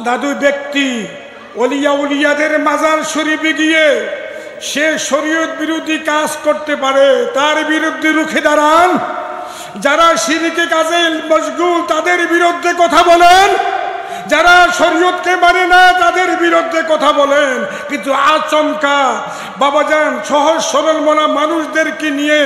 দাদু ব্যক্তি ওলিয়া উলিয়াদের মাজার শরীফে গিয়ে সে শরীয়ত বিরোধী কাজ করতে পারে, তার বিরুদ্ধে রুখে দাঁড়ান। যারা শিরকে কাজে মশগুল তাদের বিরুদ্ধে কথা বলেন, যারা শরীয়তকে মানে না তাদের বিরুদ্ধে কথা বলেন। কিন্তু আচমকা বাবাজান সহজ সরল মনা মানুষদেরকে নিয়ে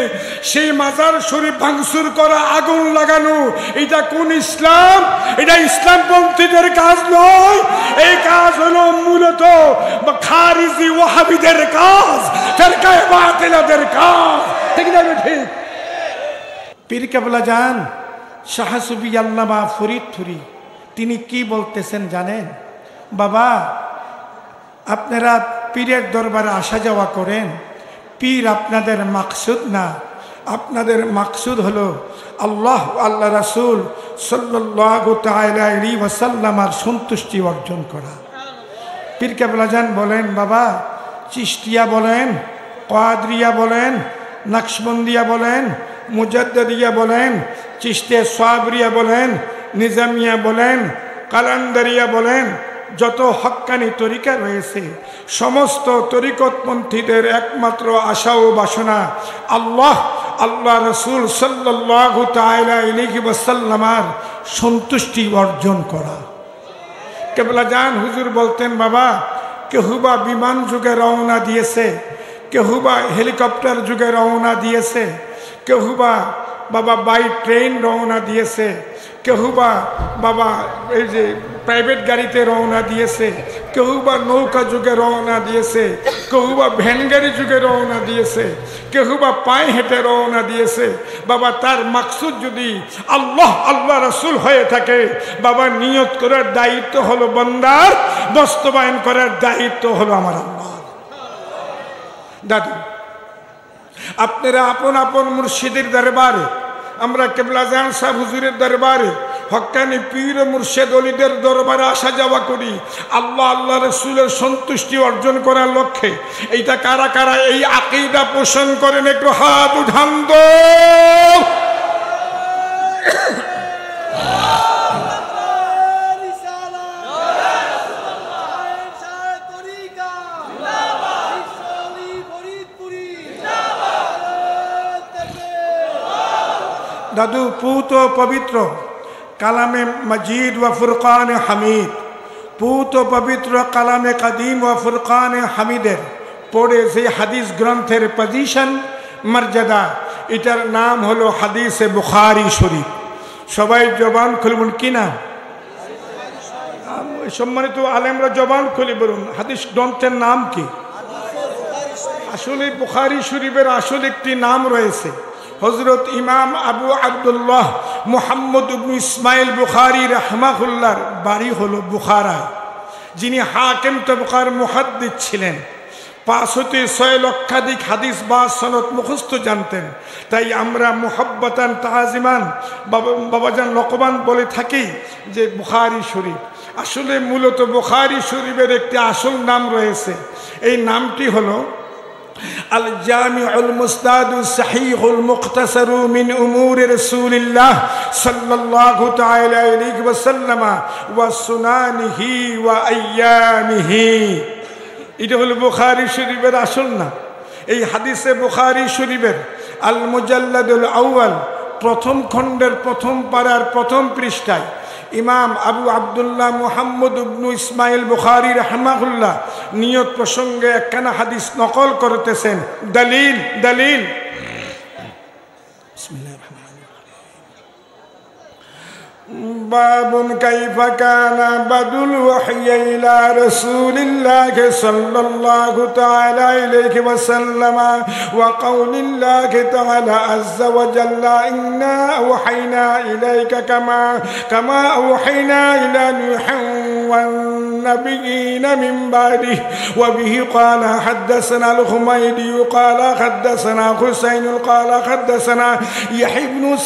সেই মাজার শরীফ ভাঙচুর করা, আগুন লাগানো, এটা কোন ইসলাম? এটা ইসলামপন্থীদের কাজ নয়। এই কাজ হলো মূলত খারিজি ওয়াহাবিদের কাজ, ফিরকায়ে বাতিলাদের কাজ। ঠিক না? ঠিক। পীর কেবলা যান শাহ সুফি আল্লামা ফরিদপুরি তিনি কি বলতেছেন জানেন? বাবা, আপনারা পীরের দরবারে আসা যাওয়া করেন, পীর আপনাদের মাকসুদ না। আপনাদের মাকসুদ হলো আল্লাহ, আল্লাহ রাসূল সাল্লাল্লাহু তাআলা আলাইহি ওয়াসাল্লামের সন্তুষ্টি অর্জন করা। পীর কেবলা যান বলেন, বাবা, চিশতিয়া বলেন, কাদরিয়া বলেন, নকশবন্দিয়া বলেন, মুজাদ্দিদিয়া বলেন, চিশতিয়া সাবরিয়া বলেন, নিজামিয়া বলেন, কালান্দারিয়া বলেন, যত হক্কানি তরিকা রয়েছে সমস্ত তরিকতপন্থীদের একমাত্র আশা ও বাসনা আল্লাহ, আল্লাহ রাসূল সাল্লাল্লাহু তাআলা আলাইহি ওয়াসাল্লামের সন্তুষ্টি অর্জন করা। কেবলা জান হুজুর বলতেন, বাবা, কেহুবা বিমান যুগে রওনা দিয়েছে, কেহুবা হেলিকপ্টার যুগে রওনা দিয়েছে, কেহুবা বাবা বাই ট্রেন রওনা দিয়েছে, কেহুবা বাবা এই যে প্রাইভেট গাড়িতে রওনা দিয়েছে, কেহুবা নৌকা যুগে রওনা দিয়েছে, কেহুবা ভ্যান গাড়ি যুগে রওনা দিয়েছে, কেহুবা পায়ে হেঁটে রওনা দিয়েছে। বাবা, তার মাকসুদ যদি আল্লাহ, আল্লাহ রাসূল হয়ে থাকে, বাবা নিয়ত করার দায়িত্ব হলো বান্দার, বাস্তবায়ন করার দায়িত্ব হলো আমার আল্লাহ। দাদু, আপনারা আপন আপন মুর্শিদের দরবারে, আমরা কেবলা জান সাহেব হুজুরের দরবারে, হক্কানি পীর ও মুর্শিদ ওলিদের দরবারে আসা যাওয়া করি আল্লাহ, আল্লাহ রাসূলের সন্তুষ্টি অর্জন করার লক্ষ্যে। এইটা কারা কারা এই আকীদা পোষণ করেন একটু হাত উঠান তো। দাদু, পুত পবিত্র কালামে মজিদ ও ফুরকান হামিদ, পুত পবিত্র কালামে কাদিম ও ফুরকান হামিদের পড়ে সেই হাদিস গ্রন্থের পজিশন মর্যাদা, এটার নাম হলো হাদিসে বুখারী শরীফ। সবাই জবান খুলবেন কি না? সম্মানিত আলেমরা জবান খুলে বলুন, হাদিস গ্রন্থের নাম কি? আসলে বুখারী শরীফের আসল একটি নাম রয়েছে। হযরত ইমাম আবু আব্দুল্লাহ মুহাম্মদ ইবনে ইসমাইল বুখারী রাহমাহুল্লাহর বাড়ি হলো বুখারায়, যিনি হাকিম তবকার মুহাদ্দিস ছিলেন। 5 হতে 6 লক্ষাধিক হাদিস বা সনদ মুখস্থ জানতেন। তাই আমরা মুহাব্বতান তাজিমান বাবাজান লোকমান বলে থাকি যে বুখারী শরীফ। আসলে মূলত বুখারী শরীফের একটি আসল নাম রয়েছে, এই নামটি হলো আল জামিউল মুসনাদুস সহিহুল মুখতাসারু মিন উমুরি রাসূলিল্লাহ সাল্লাল্লাহু তাআলা আলাইহি ওয়াসাল্লাম ওয়া সুনানিহি ওয়া আইয়ামিহি। এটা হলো বুখারী শরীফের আসল নাম। এই হাদিসে বুখারী শরীফের আল মুজাল্লাদুল আউয়াল প্রথম খণ্ডের প্রথম পারার প্রথম পৃষ্ঠায় ইমাম আবু আব্দুল্লাহ মুহাম্মদ ইবনে ইসমাইল বুখারী রাহমাহুল্লাহ নিয়ত প্রসঙ্গে একখানা হাদিস নকল করতেছেন। দলিল দলিল বিসমিল্লাহির রহমানির রহিম। বাবুন কাইফা কানা বাদুল ওয়াহয়ি ইলা রাসূলিল্লাহ সাল্লাল্লাহু তাআলা আলাইহি ওয়াসাল্লাম ওয়া কাউলিল্লাহি তাআলা আযজা ওয়া জাল্লা ইন্না আওহাইনা ইলাইকা কামা আওহাইনা ইলা নূহিন ওয়ান النبيين من بعده وبه قال حدثنا الحميدي قال حدثنا حسين قال حدثنا يحيى بن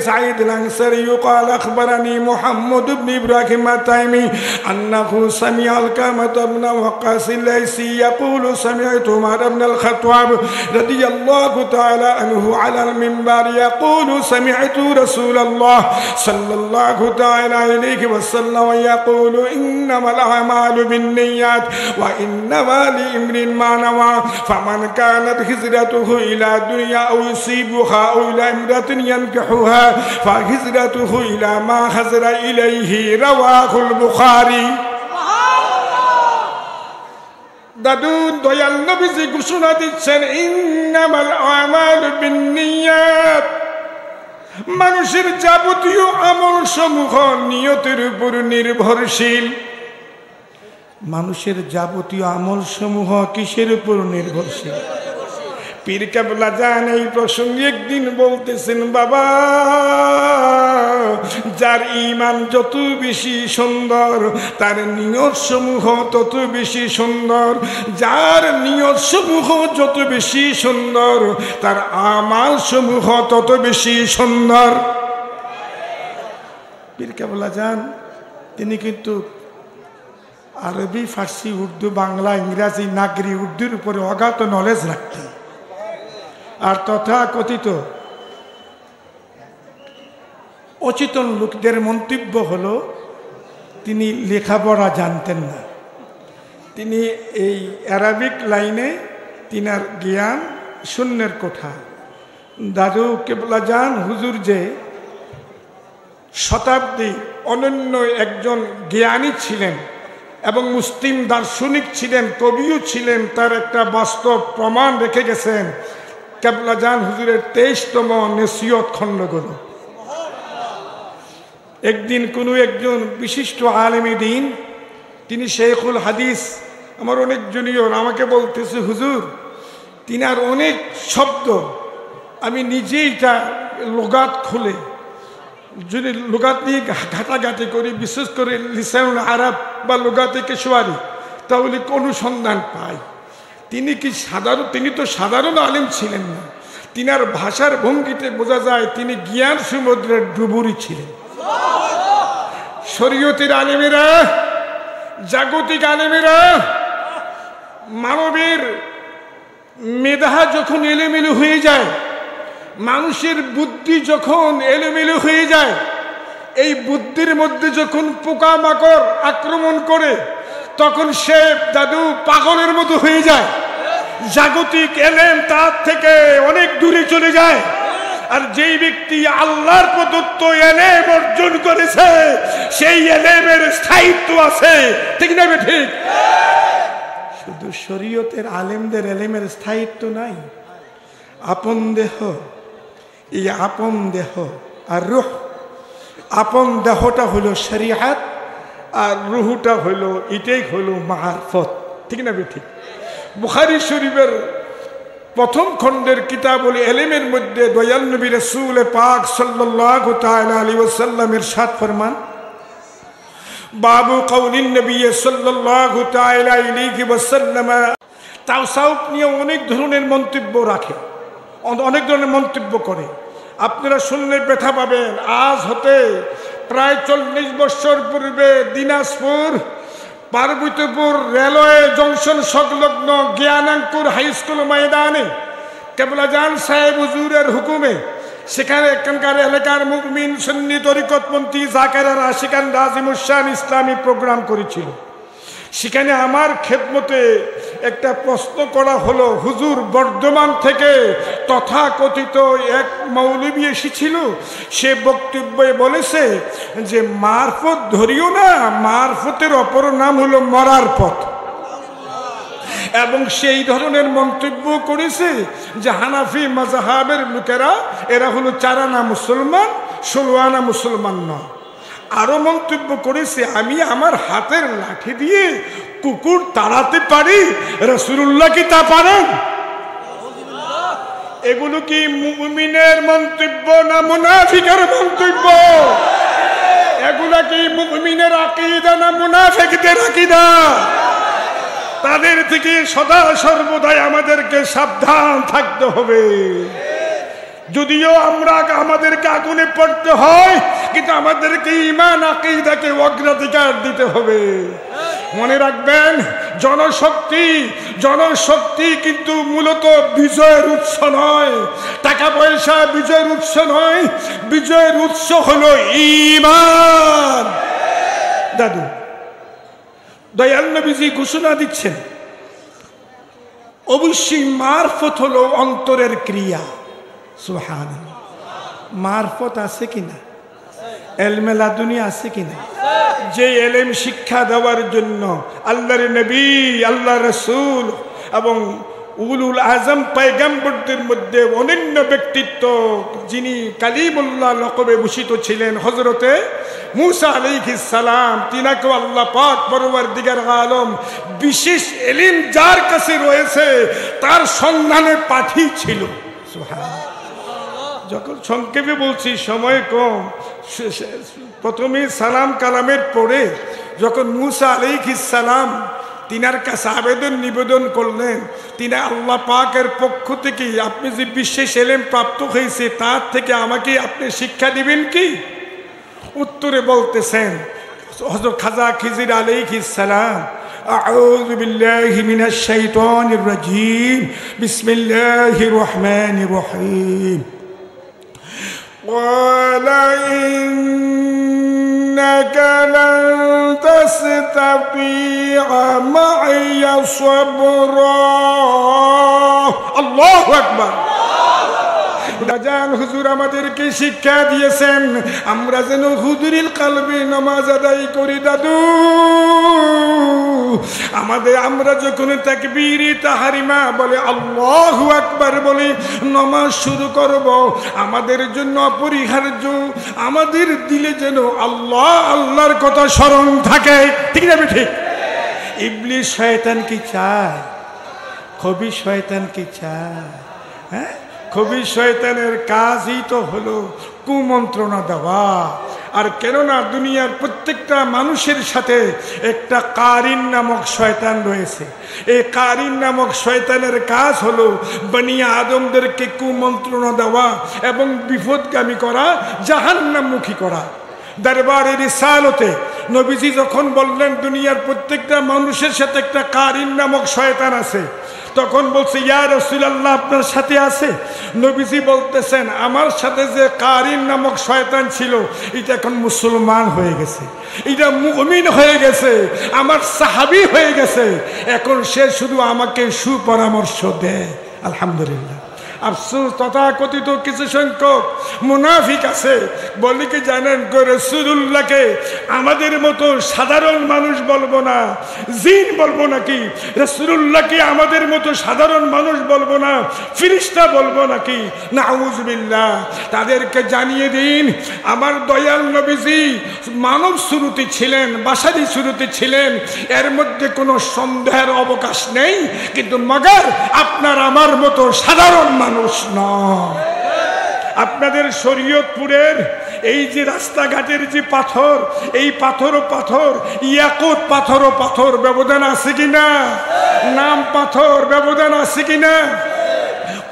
سعيد الأنصاري قال أخبرني محمد بن إبراهيم التيمي أنه سمع علقمة بن وقاص الليثي يقول سمعت عمر بن الخطاب رضي الله تعالى عنه على المنبر يقول سمعت رسول الله صلى الله تعالى عليه وسلم يقول إنما الأعمال بالنيات وإنما لامرئ ما نوى فمن كانت هجرته إلى دنيا أو يصيبها أو إلى امرأة ينكحها فهجرته إلى ما هاجر إليه رواه البخاري দাদু দয়াল নবীজি ঘোষণা দিচ্ছেন ইন্নামাল আমালু বিন্নিয়াত মানুষের যাবতীয় আমল সমূহ নিয়তের উপর নির্ভরশীল মানুষের যাবতীয় আমল সমূহ কিসের উপর নির্ভরশীল পীর কেবলা জান এই প্রসঙ্গে একদিন বলতেছেন বাবা যার ঈমান যত বেশি সুন্দর তার নিয়ত সমূহ তত বেশি সুন্দর যার নিয়ত সমূহ যত বেশি সুন্দর তার আমাল সমূহ তত বেশি সুন্দর পীর কেবলা জান তিনি কিন্তু আরবি ফার্সি উর্দু বাংলা ইংরাজি নাগরি উর্দুর উপরে অগাধ নলেজ রাখতেন আর তথাকথিত অচেতন লোকদের মন্তব্য হলো তিনি লেখাপড়া জানতেন না তিনি এই অ্যারাবিক লাইনে তিনার জ্ঞান শূন্যের কোঠা দাদু কেবলা জান হুজুর যে শতাব্দী অনন্য একজন জ্ঞানী ছিলেন এবং মুসলিম দার্শনিক ছিলেন কবিও ছিলেন তার একটা বাস্তব প্রমাণ রেখে গেছেন কেবলা জান হুজুরের 23তম নসিহত খণ্ডগুলো একদিন কোনো একজন বিশিষ্ট আলেমে দ্বীন তিনি শেখুল হাদিস আমার অনেক জুনিয়র আমাকে বলতেছে হুজুর তিনার অনেক শব্দ আমি নিজেই তা লুগাত খুলে যদি লুগাত নিয়ে ঘাটাঘাটি করি বিশেষ করে লিসানুল আরব বা লুগাতে কেশোয়ারি তাহলে অনুসন্ধান পাই তিনি তো সাধারণ আলেম ছিলেন না তিনার ভাষার ভঙ্গিতে বোঝা যায় তিনি জ্ঞান সমুদ্রের ডুবুরি ছিলেন শরীয়তের আলেমেরা জাগতিক আলেমেরা মানবের মেধা যখন এলোমেলো হয়ে যায় মানুষের বুদ্ধি যখন এলোমেলো হয়ে যায় এই বুদ্ধির মধ্যে যখন পোকামাকড় আক্রমণ করে তখন সে দাদু পাগলের মতো হয়ে যায় জাগতিক এলেম তার থেকে অনেক দূরে চলে যায় আর যেই ব্যক্তি আল্লাহর প্রদত্ত এলেম অর্জন করেছে সেই এলেমের স্থায়িত্ব আছে ঠিক না ঠিক শুধু শরীয়তের আলেমদের এলেমের স্থায়িত্ব নাই আপন দেহ এই আপন দেহ আর রূহ আপন দেহটা হলো শরীয়ত আর রূহটা হলো এটাই হলো মারফত ঠিক না ঠিক বুখারী শরীফের প্রথম খণ্ডের কিতাবুল ইলমের মধ্যে দয়াল নবী রাসূল পাক সাল্লাল্লাহু তাআলা আলাইহি ওয়াসাল্লামের ইরশাদ ফরমান বাবু কওলিন নবী সাল্লাল্লাহু তাআলা আলাইহি ওয়াসাল্লাম তাওসাউফ নিয়ে অনেক ধরনের মন্তব্য রাখে অনেক ধরনের মন্তব্য করে আপনারা শুনলে ব্যথা পাবেন আজ হতে প্রায় 40 বছর পূর্বে দিনাজপুর পার্বতীপুর রেলওয়ে জংশন সংলগ্ন জ্ঞানাঙ্কুর হাই স্কুল ময়দানে কেবলা জান সাহেব হুজুরের হুকুমে সেখানে এখানকার এলাকার মুমিন সুন্নি তরিকতপন্থী জাকেরা আশিকান রাজিমুশান ইসলামী প্রোগ্রাম করেছিল সেখানে আমার খেদমতে একটা প্রশ্ন করা হলো হুজুর বর্ধমান থেকে তথাকথিত এক মৌলবী এসেছিল সে বক্তব্যে বলেছে যে মারফত ধরিও না মারফতের অপর নাম হলো মরার পথ এবং সেই ধরনের মন্তব্য করেছে যে হানাফি মাযহাবের লোকেরা এরা হলো 4 আনা মুসলমান 16 আনা মুসলমান নয় আরো মন্তব্য করেছে আমি আমার হাতের লাঠি দিয়ে কুকুর তাড়াতে পারি রাসূলুল্লাহ কি তা পারেন এগুলো কি মুমিনের মন্তব্য না মুনাফিকের মন্তব্য এগুলা কি মুমিনের আকীদা না মুনাফিকদের আকীদা? তাদের থেকে সদা সর্বদাই আমাদেরকে সাবধান থাকতে হবে। যদিও আমাদেরকে আগুনে পড়তে হয়, কিন্তু আমাদেরকে ঈমান আকীদাকে অগ্রাধিকার দিতে হবে। মনে রাখবেন, জনশক্তি কিন্তু মূলত বিজয়ের উৎস নয়, টাকা পয়সা বিজয়ের উৎস নয়। বিজয়ের উৎস হলো ঈমান। দাদু দয়াল নবীজি ঘোষণা দিচ্ছেন, অবশ্যই মারফত হলো অন্তরের ক্রিয়া। সুবহানাল্লাহ। মারফত আছে কিনা? এলমে লাদুনি আছে কিনা? যে এলেম শিক্ষা দেওয়ার জন্য আল্লাহর নবী, আল্লাহ রাসূল এবং উলুল আজম পয়গম্বরদের মধ্যে অনন্য ব্যক্তিত্ব, যিনি কালিমুল্লাহ লকবে ভূষিত ছিলেন, হযরতে মূসা আলাইহিস সালাম, তিনাকে আল্লাহ পাক পরওয়ারদিগার আলম বিশেষ এলিম যার কাছে রয়েছে তার সন্ধানে পাঠিয়েছিল। সুবহানাল্লাহ। যখন সংক্ষেপে বলছি, সময় কম, প্রথমে সালাম কালামের পরে যখন মূসা আলাইহিস সালাম তিনার কাছে আবেদন নিবেদন করলেন, তিনি আল্লাহ পাকের পক্ষ থেকে আপনি যে বিশেষ এলেম প্রাপ্ত হয়েছে তার থেকে আমাকে আপনি শিক্ষা দিবেন কি? উত্তরে বলতেছেন হযরত খাজা খিজির আলাইহিস সালাম, আউযু বিল্লাহি মিনাশ শাইতানির রাজীম, বিসমিল্লাহির রহমানির রহিম। ওয়ালা ইন্নাকা লান তাসতাতিআ মা'ইয়া সাবরা। আল্লাহু আকবার। বাজান হুজুর আমাদেরকে শিক্ষা দিয়েছেন আমরা যেন হুজুরিল কলবে নামাজ আদায় করি। দাদু আমরা যখন তাকবীরে তাহরিমা বলে আল্লাহু আকবার বলে নামাজ শুরু করব, আমাদের জন্য অপরিহার্য আমাদের দিলে যেন আল্লাহ আল্লাহর কথা স্মরণ থাকে। ঠিক না ঠিক? ইবলিস শয়তান কি চায়? খবিশ শয়তান কি চায়? হ্যাঁ, খবিশ শয়তানের কাজই তো হলো কুমন্ত্রণা দেওয়া। আর কেননা দুনিয়ার প্রত্যেকটা মানুষের সাথে একটা কারিন নামক শয়তান রয়েছে। এই কারিন নামক শয়তানের কাজ হলো বনি আদমদেরকে কুমন্ত্রণা দেওয়া এবং বিপদগামী করা, জাহান্নামমুখী করা। দরবারে রিসালতে নবীজি যখন বললেন দুনিয়ার প্রত্যেকটা মানুষের সাথে একটা কারিন নামক শয়তান আছে, তখন বলছে ইয়া রাসূলুল্লাহ আপনার সাথে আছে? নবীজি বলতেছেন আমার সাথে যে কারিন নামক শয়তান ছিল এটা এখন মুসলমান হয়ে গেছে, এটা মুমিন হয়ে গেছে, আমার সাহাবী হয়ে গেছে। এখন সে শুধু আমাকে সুপরামর্শ দেয়। আলহামদুলিল্লাহ। আফসোস তথাকথিত কিছু সংখ্যক মুনাফিক আছে, বলি কি জানেন, রাসূলুল্লাহকে আমাদের মতো সাধারণ মানুষ বলবো না, জিন বলবো নাকি? রাসূলুল্লাহকে আমাদের মতো সাধারণ মানুষ বলবো না, ফেরেশতা বলবো নাকি? নাউযুবিল্লাহ। তাদেরকে জানিয়ে দিন আমার দয়াল নবীজি মানব সুরতি ছিলেন, বাশারি সুরতি ছিলেন, এর মধ্যে কোনো সন্দেহের অবকাশ নেই, কিন্তু মগর আপনার আমার মতো সাধারণ মানুষ নয়। আপনাদের শরীয়তপুরের এই যে রাস্তাঘাটের যে পাথর, এই পাথর ইয়াকুত পাথর ব্যবধান আছে কিনা? নাম পাথর ব্যবধান আছে কিনা?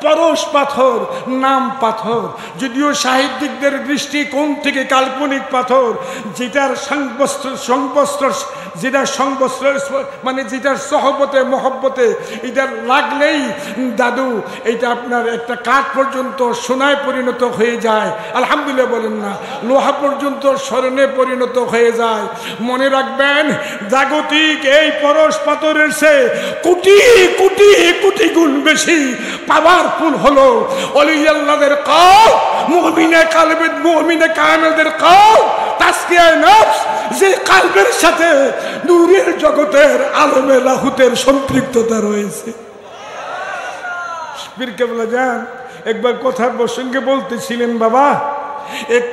পরশ পাথর, নাম পাথর, যদিও সাহিত্যিকদের দৃষ্টিকোণ থেকে কাল্পনিক পাথর, যেটার সংবস্ত্র মানে যেটার সহবতে মহব্বতে এটা লাগলেই দাদু এটা আপনার একটা কাঠ পর্যন্ত সোনায় পরিণত হয়ে যায়। আলহামদুলিল্লাহ বলেন না? লোহা পর্যন্ত স্মরণে পরিণত হয়ে যায়। মনে রাখবেন জাগতিক এই পরশ পাথরের চেয়ে কোটি কোটি কোটি গুণ বেশি পাওয়ারফুল হলো ওলিয়াল্লাহদের কওম, মুমিনে কামেলদের কওম, তাসকিয়ায়ে নফস, যে কলবের সাথে নূরের জগতের আলমে লাহুতের সম্পৃক্ততা রয়েছে। পীর কেবলা জান একবার কথার প্রসঙ্গে বলতেছিলেন, বাবা এক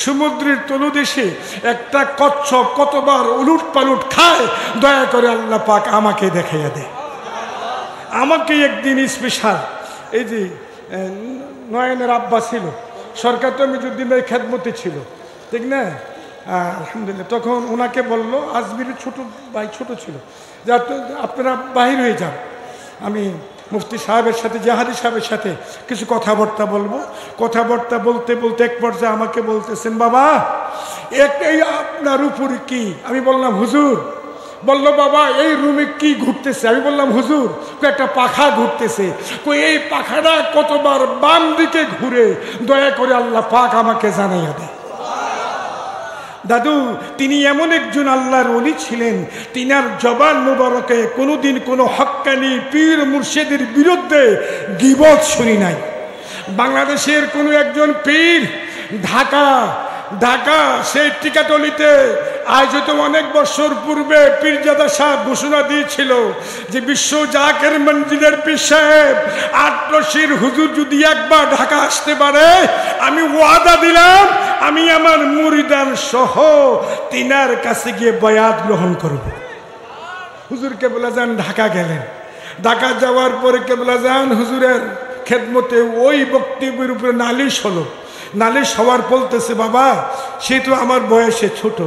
সমুদ্রের তলদেশে একটা কচ্ছপ কতবার উলুট পালুট খায়, দয়া করে আল্লাহ পাক আমাকে দেখাইয়া দে। আমাকে একদিন স্পেশাল, এই যে নয়নের আব্বা ছিল, সরকার তো মিজুদ্দিন ভাই খেদমতে ছিল, ঠিক না? আলহামদুলিল্লাহ। তখন ওনাকে বললো, আজমিরের ছোট ভাই ছোট ছিল, যে আপনারা বাহির হয়ে যান, আমি মুফতি সাহেবের সাথে, জাহাদি সাহেবের সাথে কিছু কথাবার্তা বলবো। কথাবার্তা বলতে বলতে এক পর্যায়ে আমাকে বলতেছেন, বাবা এই আপনার উপরে কি? আমি বললাম হুজুর। বললো, বাবা এই রুমে কি ঘুরতেছে? আমি বললাম হুজুর একটা পাখা ঘুরতেছে। এই পাখাটা কতবার বাম দিকে ঘুরে, দয়া করে আল্লাহ পাক আমাকে জানাইয়া দেয়। দাদু, তিনি এমন একজন আল্লাহর ওলি ছিলেন, তিনার জবান মুবারকে কোনোদিন কোনো হক্কানি পীর মুর্শিদের বিরুদ্ধে গীবত শুনি নাই। বাংলাদেশের কোনো একজন পীর ঢাকা সেই টিকাটলিতে আয়োজিত অনেক বছর পূর্বে পীরজাদা সাহেব ঘোষণা দিয়েছিল যে বিশ্ব জাকের মঞ্জিলের পীর সাহেব আটরশির হুজুর যদি একবার ঢাকা আসতে পারে, আমি ওয়াদা দিলাম আমি আমার মুরিদান সহ তিনার কাছে গিয়ে বয়াত গ্রহণ করব। হুজুর কেবলা যান ঢাকা গেলেন। ঢাকা যাওয়ার পরে কেবলা যান হুজুরের খেদমতে ওই বক্তব্যের উপরে নালিশ হলো। নালিশ হওয়ার বলতেছে, বাবা সে তো আমার বয়সে ছোট,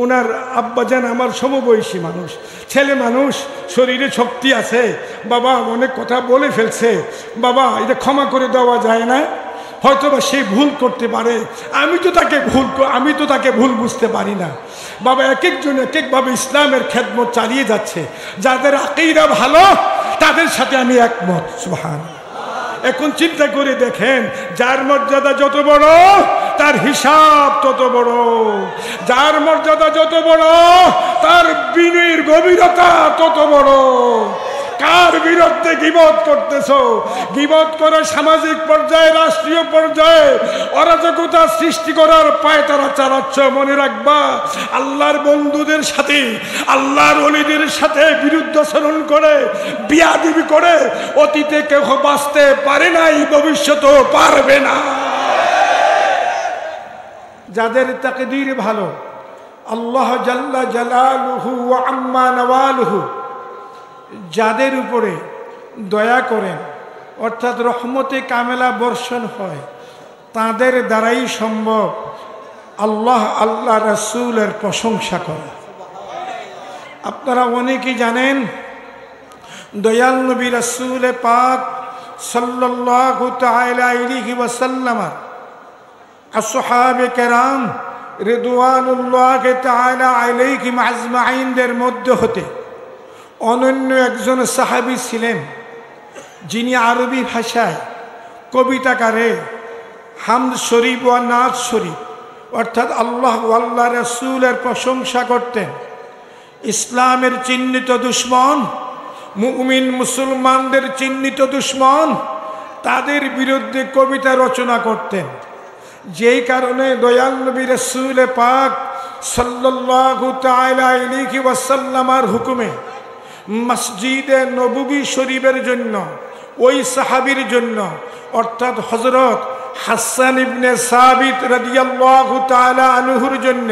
ওনার আব্বাজান আমার সমবয়সী মানুষ, ছেলে মানুষ, শরীরে শক্তি আছে, বাবা অনেক কথা বলে ফেলছে, বাবা এটা ক্ষমা করে দেওয়া যায় না? হয়তো বা সে ভুল করতে পারে, আমি তো তাকে ভুল বুঝতে পারি না। বাবা এক একজন এক একভাবে ইসলামের খেদমত চালিয়ে যাচ্ছে, যাদের আকীদা ভালো তাদের সাথে আমি একমত। সুবহানাল্লাহ। এখন চিন্তা করে দেখেন, যার মর্যাদা যত বড় তার হিসাব তত বড়, যার মর্যাদা যত বড় তার বিনয়ের গভীরতা তত বড়। কার বিরুদ্ধে গীবত করতেছো? গীবত করে সামাজিক পর্যায়ে, রাষ্ট্রীয় পর্যায়ে অরাজকতা সৃষ্টি করার পায় তারা চালাচ্ছ। মনে রাখবা, আল্লাহর বন্ধুদের সাথে, আল্লাহর ওলিদের সাথে বিরুদ্ধাচরণ করে, বিয়াদবি করে অতীতে কেউ বাঁচতে পারে নাই, ভবিষ্যতেও পারবে না। যাদের তাকদীর ভালো, আল্লাহ জাল্লা জালালুহু ওয়া আম্মা নওয়ালুহু যাদের উপরে দয়া করেন, অর্থাৎ রহমতে কামেলা বর্ষণ হয়, তাদের দ্বারাই সম্ভব আল্লাহ রাসূলের প্রশংসা করা। আপনারা অনেকেই জানেন, দয়াল নবী রাসূল পাক সাল্লাল্লাহু তাআলা আলাইহি ওয়াসাল্লাম আসহাবে কেরাম রিদওয়ানুল্লাহি তাআলা আলাইহিম আজমাইনদের মধ্যে হতে অনন্য একজন সাহাবী ছিলেন, যিনি আরবি ভাষায় কবিতাকারে হামদ শরীফ ও নাত শরীফ অর্থাৎ আল্লাহ রাসূলের প্রশংসা করতেন। ইসলামের চিহ্নিত দুশ্মন, মুমিন মুসলমানদের চিহ্নিত দুশ্মন, তাদের বিরুদ্ধে কবিতা রচনা করতেন। যেই কারণে দয়াল নবী রাসূল পাক সাল্লাল্লাহু তাআলা আলাইহি ওয়াসাল্লামের হুকুমে মসজিদে নববী শরীফের জন্য, ওই সাহাবীর জন্য অর্থাৎ হযরত হাসান ইবনে সাবিত রাদিয়াল্লাহু তাআলা আনহুর জন্য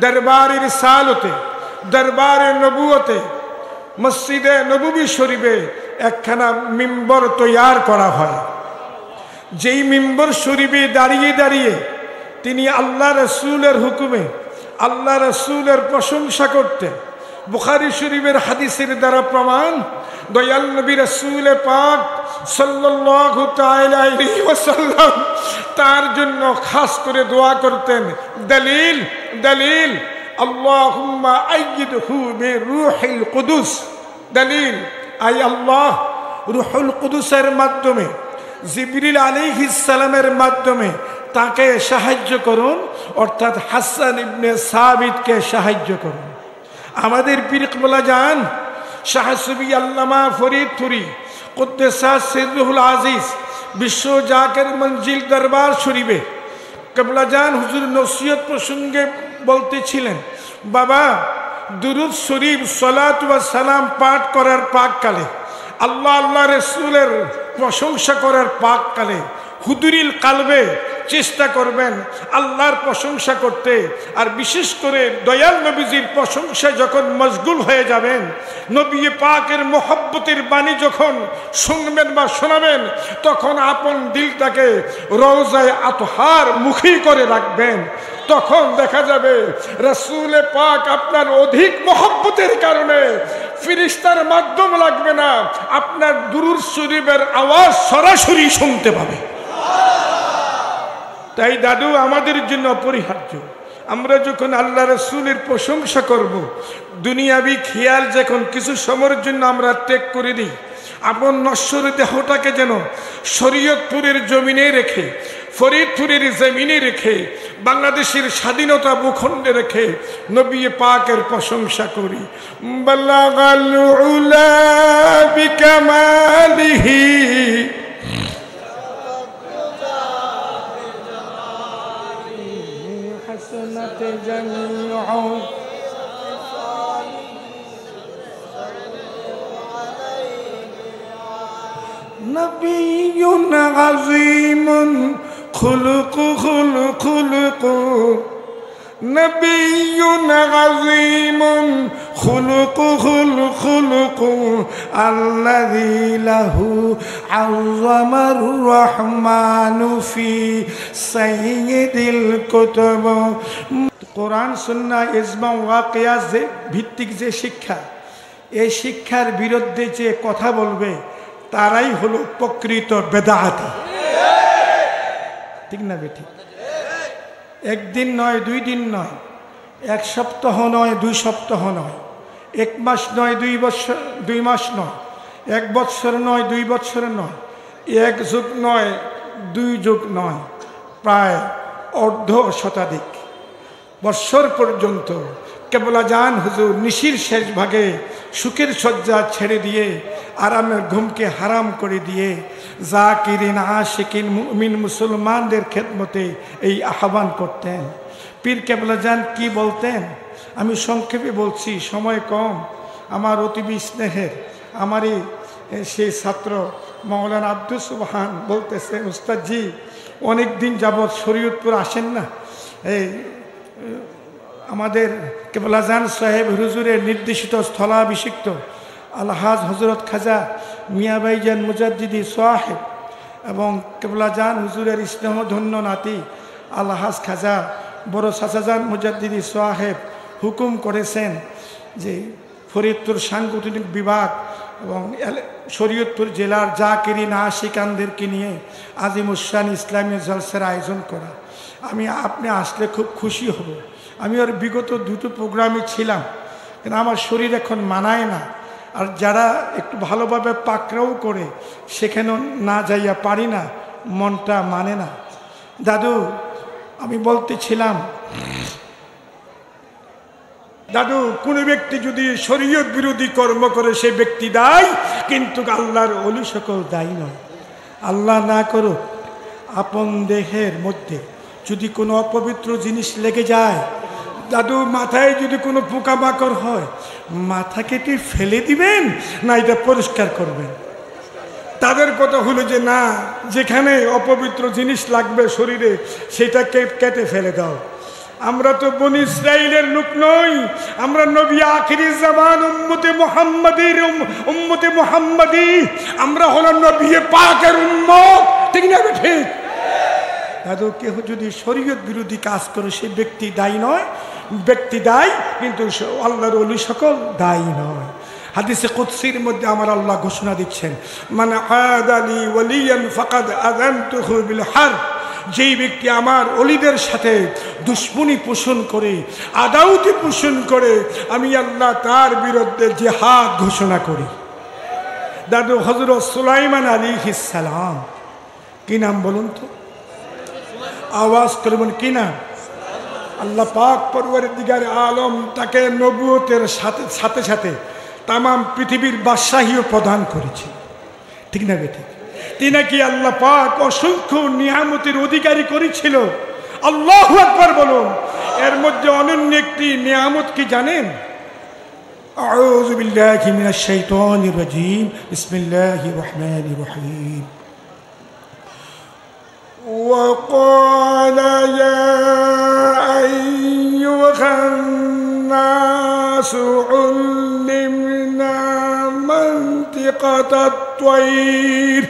দরবারে রিসালতে, দরবারে নবুয়তে মসজিদে নববী শরীফে একখানা মিম্বর তৈয়ার করা হয়। যেই মিম্বর শরীফে দাঁড়িয়ে দাঁড়িয়ে তিনি আল্লাহ রাসূলের হুকুমে আল্লাহ রাসূলের প্রশংসা করতেন। বুখারী শরীফের হাদিসের দ্বারা প্রমাণ, দয়াল নবী রাসূল পাক সাল্লাল্লাহু তাআলা আলাইহি ওয়াসাল্লাম তার জন্য খাস করে দোয়া করতেন। দলিল আল্লাহুম্মা আইয়িদহু বিরূহিল কুদুস। দলিল, আই আল্লাহ রূহুল কুদুসের মাধ্যমে, জিবরিল আলাইহিস সালামের মাধ্যমে তাকে সাহায্য করুন, অর্থাৎ হাসান ইবনে সাবিতকে সাহায্য করুন। আমাদের পীর কিবলা জান শাহ সুফি আল্লামা ফরিদ থুরি কুদ্দাসা সিররুল আজিজ বিশ্ব জাকের মঞ্জিল দরবার শরীফে কিবলা জান হুজুর নসিহত প্রসঙ্গে বলতেছিলেন, বাবা দুরূদ শরীফ সালাত ওয়া সালাম পাঠ করার পাককালে, আল্লাহ রাসূলের প্রশংসা করার পাককালে হুদুরিল কালবে চেষ্টা করবেন আল্লাহর প্রশংসা করতে। আর বিশেষ করে দয়াল নবীজির প্রশংসায় যখন মশগুল হয়ে যাবেন, নবী পাকের মোহব্বতের বাণী যখন শুনবেন বা শোনাবেন, তখন আপন দিলটাকে রওজায়ে আতহার মুখী করে রাখবেন। তখন দেখা যাবে রাসূলে পাক আপনার অধিক মহব্বতের কারণে ফেরেশতার মাধ্যম লাগবে না, আপনার দুরূদ শরীফের আওয়াজ সরাসরি শুনতে পাবে। তাই দাদু আমাদের জন্য অপরিহার্য। আমরা যখন আল্লাহ রাসূলের প্রশংসা করব, দুনিয়াবি খেয়াল যখন কিছু সময়ের জন্য আমরা ত্যাগ করে দিই, আপন নশ্বর দেহটাকে যেন শরীয়তপুরের জমিনে রেখে, ফরিদপুরের জমিনে রেখে, বাংলাদেশের স্বাধীনতা ভূখণ্ডে রেখে নবী পাকের প্রশংসা করি। বালাগাল উলা বিকামালিহি হাসনাতে জামিউ নবিয়ুন আযীমুন খুলুকু নবিয়ুন আযীমুন খুলুকু আল্লাযী লাহু আযমার রহমানু ফি সাইয়্যিদিল কুতুব। কোরআন সুন্নাহ ইজমা ওয়া কিয়াস ভিত্তিক যে শিক্ষা, এই শিক্ষার বিরুদ্ধে যে কথা বলবে তারাই হলো প্রকৃত বেদাতি। ঠিক না বেঠিক? একদিন নয়, 2 দিন নয়, 1 সপ্তাহ নয়, 2 সপ্তাহ নয়, 1 মাস নয়, 2 মাস নয়, 1 বৎসর নয়, 2 বৎসর নয়, 1 যুগ নয়, 2 যুগ নয়, প্রায় অর্ধ শতাধিক বৎসর পর্যন্ত কেবলা জান হুজুর নিশির শেষ ভাগে সুখের শয্যা ছেড়ে দিয়ে, আরামের ঘুমকে হারাম করে দিয়ে জাকিরিন আশিকিন মুমিন মুসলমানদের খেদমতে এই আহ্বান করতেন। পীর কেবলা জান কি বলতেন আমি সংক্ষেপে বলছি, সময় কম। আমার অতিবি স্নেহের আমারই সেই ছাত্র মাওলানা আব্দুল সুবহান বলতেছে, উস্তাদজি অনেক দিন যাবৎ শরীয়তপুর আসেন না, এই আমাদের কেবলা জান সাহেব হুজুরের নির্দেশিত স্থলাভিষিক্ত আলহাজ হজরত খাজা মিয়াবাইজান মুজাদ্দিদি সাহেব এবং কেবলা জান হুজুরের স্নেহধন্য নাতি আলহাজ খাজা বড় চাচাজান মুজাদ্দিদি সাহেব হুকুম করেছেন যে ফরিদপুর সাংগঠনিক বিভাগ এবং শরীয়তপুর জেলার জাকিরিন আশিকানদেরকে নিয়ে আজিমুসান ইসলামী জলসার আয়োজন করা। আপনি আসলে খুব খুশি হব। আমি আর বিগত 2টো প্রোগ্রামে ছিলাম, কিন্তু আমার শরীর এখন মানায় না। আর যারা একটু ভালোভাবে পাকড়াও করে সেখানেও না যাইয়া পারি না, মনটা মানে না। দাদু আমি বলতেছিলাম, দাদু কোনো ব্যক্তি যদি শরীয়ত বিরোধী কর্ম করে সে ব্যক্তি দায়ী, কিন্তু আল্লাহর ওলি সকল দায়ী নয়। আল্লাহ না করুক আপন দেহের মধ্যে যদি কোনো অপবিত্র জিনিস লেগে যায়, দাদু মাথায় যদি কোনো পোকামাকড় হয়, মাথা কেটে ফেলে দিবেন না এটা পরিষ্কার করবেন? তাদের কথা হলো যে না, যেখানে অপবিত্র জিনিস লাগবে শরীরে সেটাকে কেটে ফেলে দাও। আমরা তো বনি ইসরাইলের লোক নই, আমরা নবী আখিরি জামান উম্মতে মুহাম্মাদি, আমরা হলো নবী পাকের উম্মত। ঠিক না ঠিক? দাদু কেউ যদি শরীয়ত বিরোধী কাজ করে সে ব্যক্তি দায়ী নয়, ব্যক্তি দায়ী কিন্তু আল্লাহর ওলি সকল দায়ী নয়। হাদিসে কুদসির মধ্যে আমার আল্লাহ ঘোষণা দিচ্ছেন, মান আদালি ওয়ালিয়ান ফাকাদ আযানতুহু বিল হারব। যেই ব্যক্তি আমার ওলিদের সাথে দুশ্মনী পোষণ করে, আদাউতি পোষণ করে, আমি আল্লাহ তার বিরুদ্ধে জিহাদ ঘোষণা করি। দাদু হযরত সুলাইমান আলাইহিস সালাম, কি নাম বলুন তো? আওয়াজ করবেন কি না? আল্লাহ পাক পরওয়ারদিগার আলম তাকে নবুয়তের সাথে সাথে তাম পৃথিবীর বাদশাহীও প্রদান করেছে। ঠিক না বেঠিক? তিনাকে আল্লাহ পাক অসংখ্য নিয়ামতের অধিকারী করেছিল। আল্লাহু আকবার বলুন। এর মধ্যে অনন্য একটি নিয়ামত কি জানেন? আউযু বিল্লাহি মিনাশ শাইতানির রাজীম, বিসমিল্লাহির রহমানির রহিম। وقال يا أيها الناس علمنا منطقة الطير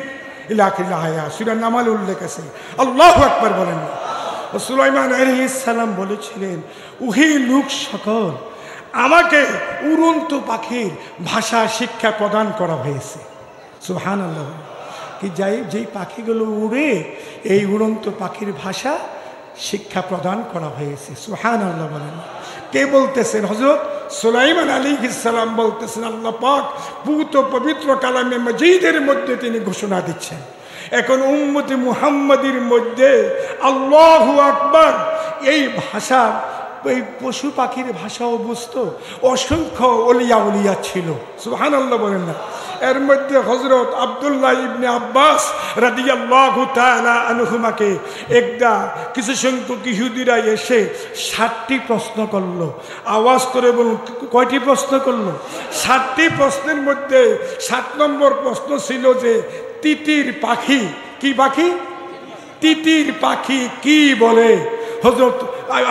إلى آخر الآية। সূরা নামাল উল্লেখ আছে। আল্লাহু আকবার বলেন। সুলাইমান আলাইহিস সালাম বলেছিলেন, ওহে লোক সকল, আমাকে উড়ন্ত পাখির ভাষা শিক্ষা প্রদান করা হয়েছে। সুবহানাল্লাহ। কি যেই পাখিগুলো উড়ে, এই উড়ন্ত পাখির ভাষা শিক্ষা প্রদান করা হয়েছে। সুবহানাল্লাহ বলেন। কে বলতেছেন? হযরত সুলাইমান আলাইহিস সালাম বলতেছেন। আল্লাহ পাক পুত পবিত্র কালামে মাজিদের মধ্যে তিনি ঘোষণা দিচ্ছেন। এখন উম্মতে মুহাম্মাদির মধ্যে আল্লাহু আকবার এই ভাষা, এই পশু পাখির ভাষাও বুঝতো অসংখ্য ওলিয়া উলিয়া ছিল। সুবহানাল্লাহ বলেন না। এর মধ্যে হযরত আব্দুল্লাহ ইবনে আব্বাস রাদিয়াল্লাহু তাআলা আনহুমাকে একদা কিছু সংখ্যক ইহুদিরা এসে 7টি প্রশ্ন করলো। আওয়াজ করে বলুন, কয়টি প্রশ্ন করলো? 7টি প্রশ্নের মধ্যে 7 নম্বর প্রশ্ন ছিল যে তিতির পাখি, কি পাখি? তিতির পাখি কি বলে? হযরত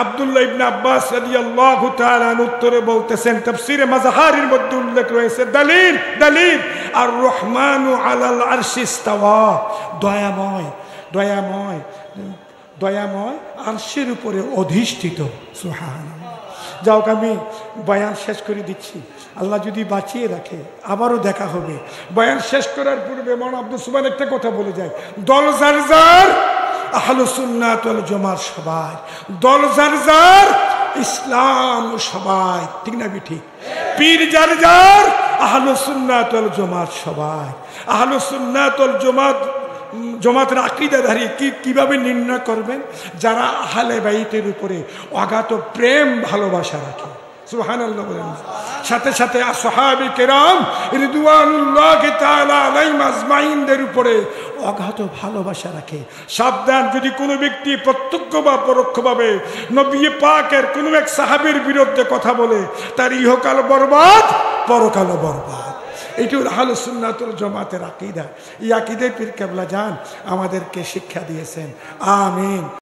আব্দুল্লাহ ইবনে আব্বাস রাদিয়াল্লাহু তাআলা উত্তরে বলতেছেন, তাফসীরে মাযহারির মধ্যে উল্লেখ রয়েছে, দলিল দলিল আর রহমানু আলাল আরশি ইস্তাওয়া, দয়াময় দয়াময় দয়াময় আরশের উপরে অধিষ্ঠিত। সুবহানাল্লাহ। যাও, আমি বয়ান শেষ করে দিচ্ছি। আল্লাহ যদি বাঁচিয়ে রাখে আবারও দেখা হবে। বয়ান শেষ করার পূর্বে মৌলানা আব্দুল সুবহান একটা কথা বলে যায়, দল যার যার আহলুস সুন্নাত ওয়াল জামাত সবাই, দল যার যার ইসলাম সবাই, ঠিক না? ঠিক। পীর যার যার আহলুস সুন্নাত ওয়াল জামাত সবাই। আহলুস সুন্নাত ওয়াল জামাতের আকীদাধারী কিভাবে নির্ণয় করবেন? যারা আহলে বাইতের উপরে অগাধ প্রেম ভালোবাসা রাখে। সুবহানাল্লাহ বলেন। সাথে সাথে আসহাবে কেরাম রিদওয়ানুল্লাহি তাআলা আলাইহিম আজমাইনদের উপরে অগাধ ভালোবাসা রাখে। সাবধান, যদি কোনো ব্যক্তি প্রত্যক্ষ বা পরোক্ষভাবে নবী পাকের কোনো এক সাহাবীর বিরুদ্ধে কথা বলে, তার ইহকাল বরবাদ, পরকাল বরবাদ। এটি হলো আহলুস সুন্নাত ওয়াল জামাতের আকীদা। এই আকীদায় পীর কেবলা জান আমাদেরকে শিক্ষা দিয়েছেন। আমিন।